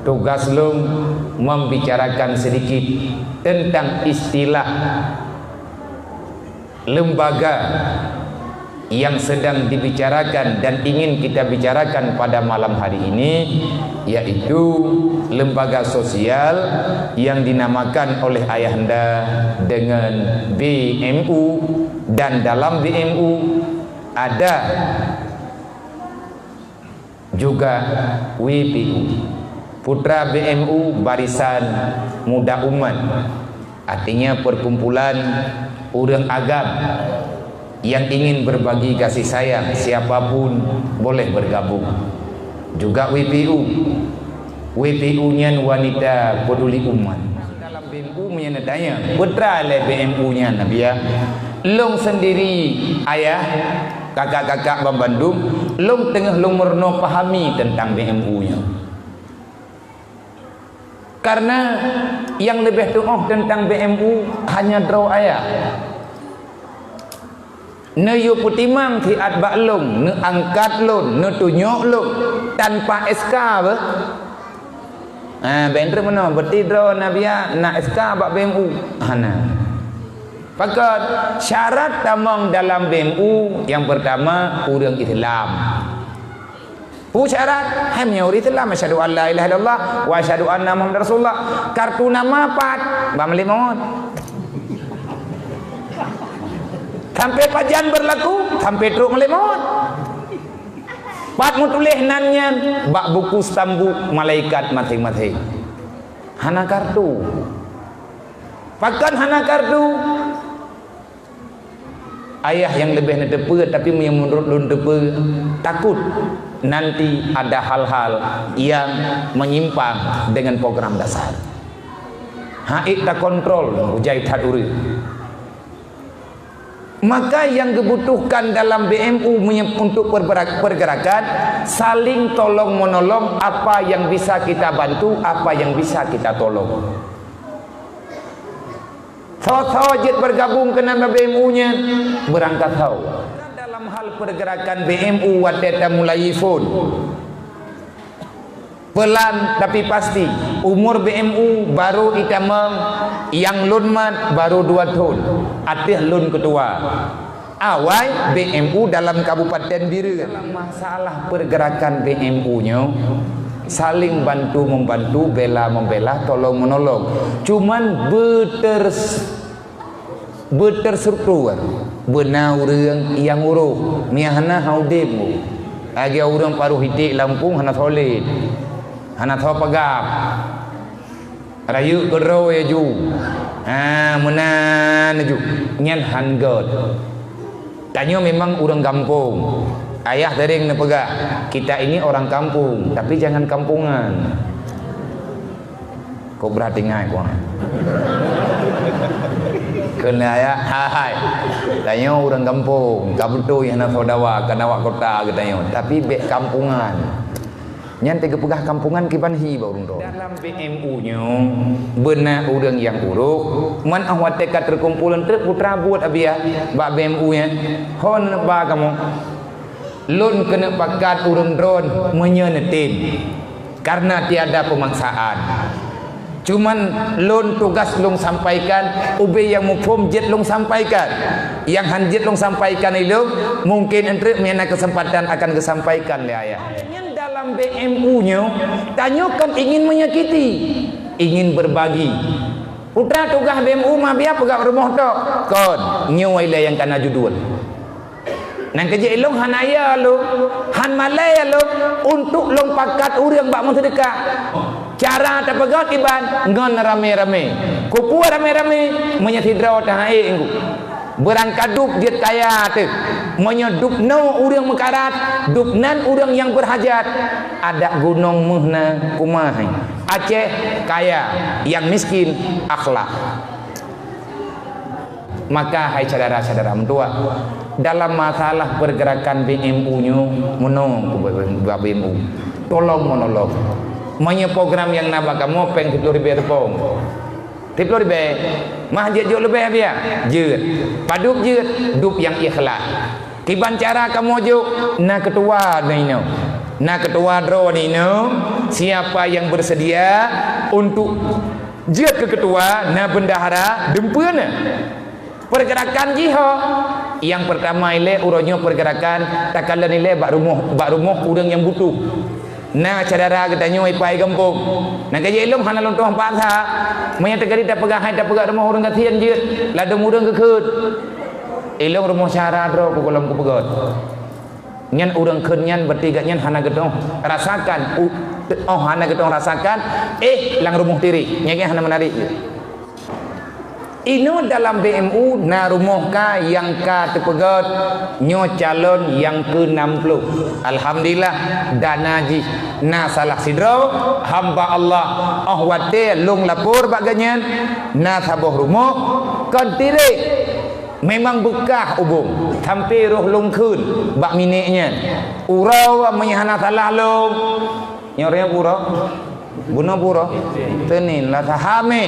tugas lung membicarakan sedikit tentang istilah lembaga yang sedang dibicarakan dan ingin kita bicarakan pada malam hari ini, yaitu lembaga sosial yang dinamakan oleh ayahanda dengan BMU, dan dalam BMU ada juga WPU, putra BMU Barisan Muda Umat, artinya perkumpulan orang agam yang ingin berbagi kasih sayang, siapapun boleh bergabung. Juga WPU nya wanita peduli umat. Dalam BMU menyedaya putra le BMU nya Nabi ya. Long sendiri ayah, kakak-kakak Bandung, long tengah long merno pahami tentang BMU nya. Karena yang lebih tahu tentang BMU hanya draw ayah. Ne yu putimang ti at baklong, ne angkat lon, ne tunyok lon tanpa SK apa? Bener mana? Berarti draw Nabiya nak SK bak BMU. Hana. Pakat syarat tamang dalam BMU yang pertama orang Islam. Syarat hanya orang Islam, asyhadu an la ilaha illallah wa asyhadu anna muhammadar rasulullah. Kartu nama pat ba melimot. Sampai pajan berlaku, sampai truk melemot. Pat mutulih nannya, bak buku stambuk malaikat masing-masing. Hana kartu. Pakan hana kartu. Ayah yang lebih netepe tapi yang menurut lun tepe takut nanti ada hal-hal yang menyimpang dengan program dasar. Haik tak kontrol, ujai tak uri. Maka yang dibutuhkan dalam BMU untuk pergerakan saling tolong menolong, apa yang bisa kita bantu, apa yang bisa kita tolong. Sawajit bergabung ke nama BMU nya berangkat tahu. Dalam hal pergerakan BMU wateta mulai phone. Pelan tapi pasti. Umur BMU baru itamang, yang lunmat baru 2 tahun. Atih lun ketua. Awal BMU dalam Kabupaten Bira. Dalam masalah pergerakan BMU-nya saling bantu membantu, bela membela, tolong menolong. Cuman berterstruktur. Benar orang yang uruh. Miahna haudemu. Agi orang paruh hitik Lampung hana solid. Hana tahu pagap rayu kerau ya ju menan ju nyan hanggot tanya memang orang kampung ayah dari yang nepegak kita ini orang kampung tapi jangan kampungan kau berhati ngai kau kena ayah hai tanya orang kampung kabutu yang nak saudawa kanawa kota katanya tapi bek kampungan nyan tega pegah kampungan kibanhi baurung do. Dalam BMU nya benar orang yang uruk man ahwat teka terkumpulan ter putra buat abia bak BMU nya hon ba kamu lun kena pakat urang drone menyenetin karena tiada pemaksaan. Cuman lun tugas lung sampaikan, ube yang mufhum jet lung sampaikan, yang hanjit lung sampaikan itu mungkin entre miana kesempatan akan kesampaikan le ayah. Dalam BMU-nya tanyakan ingin menyakiti, ingin berbagi. Putra tugas BMU mah biar pegak rumah tok. Kon nyuai le yang kana judul. Nang kerja ilung hanaya lu, han malaya lu untuk long pakat urang bak mun sedekah. Cara tak pegat iban ngon rame-rame. Kupua rame-rame menyatidraw tahai engku. Berangkaduk dia kaya tu. Menyeduk no urang mekarat, duknan urang yang berhajat. Ada gunung muhna kumahai. Aceh kaya, yang miskin akhlak. Maka hai saudara-saudara mentua, dalam masalah pergerakan BMU-nya menong BMU. Tolong menolong. Manya program yang nabak kamu peng 10.000 repong. 10.000 mah jut lebih biar jut paduk jut dup yang ikhlas kiban cara kamu juk na ketua ni no Nah ketua draw ni siapa yang bersedia untuk je ke ketua na bendahara dempena pergerakan jihad. Yang pertama ile uronyo pergerakan takala nilai bak rumah urang yang butuh. Nah cadara katanya ipai kampung. Nah kaya ilum hana lontoh patha. Maya tegari tak pegang hai tak pegang rumah urang katian je. Ladang urang kekut. Ilum rumah syara dro ku kolam ku pegot. Nyan urang keun nyan bertiga nyan hana getong rasakan. Hana getong rasakan lang rumah tiri. Nyake hana menarik. Ino dalam BMU na rumah ka yang ka tepegot nyo calon yang ke-60. Alhamdulillah dana ji na salah sidro hamba Allah wate lung lapor baganyan na saboh rumah kon tire memang bekah ubung sampai roh lung kun bak mineknya urau menyahana salah lung nyornya pura guna pura tenin lah sahame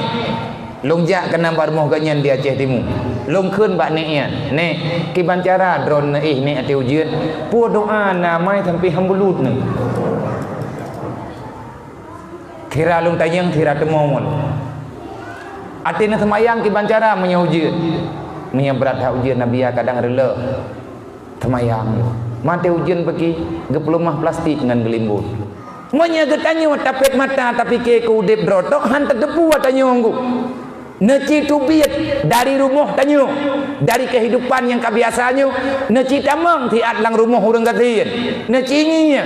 longjak kena barmoh ganyan di Aceh Timur. Long keun bak neknya. Nek kiban cara drone ni ate ujian. Pu doa namai sampai hambulut ni. Kira long tayang kira temon. Atina semayang kiban cara menyujian. Menyabrat hak ujian Nabi kadang rela. Semayang. Mate ujian pergi geplumah plastik dengan gelimbut. Menyagetanya tapet mata tapi ke udip drotok han terdepu watanya nggu. Neci tubiat dari rumah tanyo dari kehidupan yang kebiasaannya neci tamang tiat lang rumah urang katian neci nyinya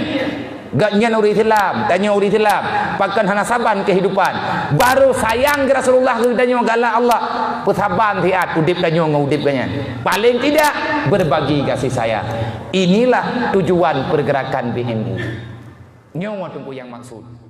gak nyan uri Islam tanyo uri Islam pakan hana saban kehidupan baru sayang ke Rasulullah tanyo gala Allah pesaban tiat udip tanyo ngudip kanyan paling tidak berbagi kasih sayang. Inilah tujuan pergerakan BMU nyawa tunggu yang maksud.